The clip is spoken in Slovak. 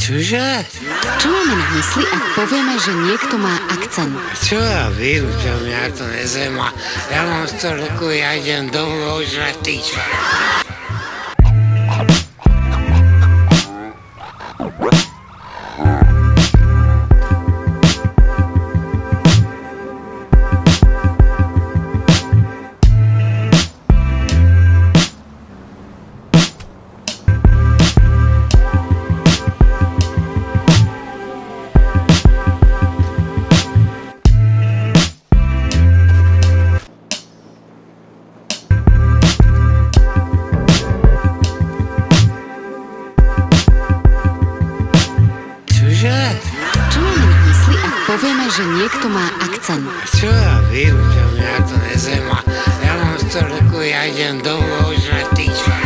Čože? Čo máme na mysli, ak povieme, že niekto má akcent? Čo ja vím, čo mňa to nezaujíma. Ja mám 100 rokov, ja idem domov ožrať tyča. Čo máme na mysli, ak povieme, že niekto má akcent? Čo ja vím, čo mňa to nezaujíma. Ja mám 100 rokov, ja idem domov ožrať tyča.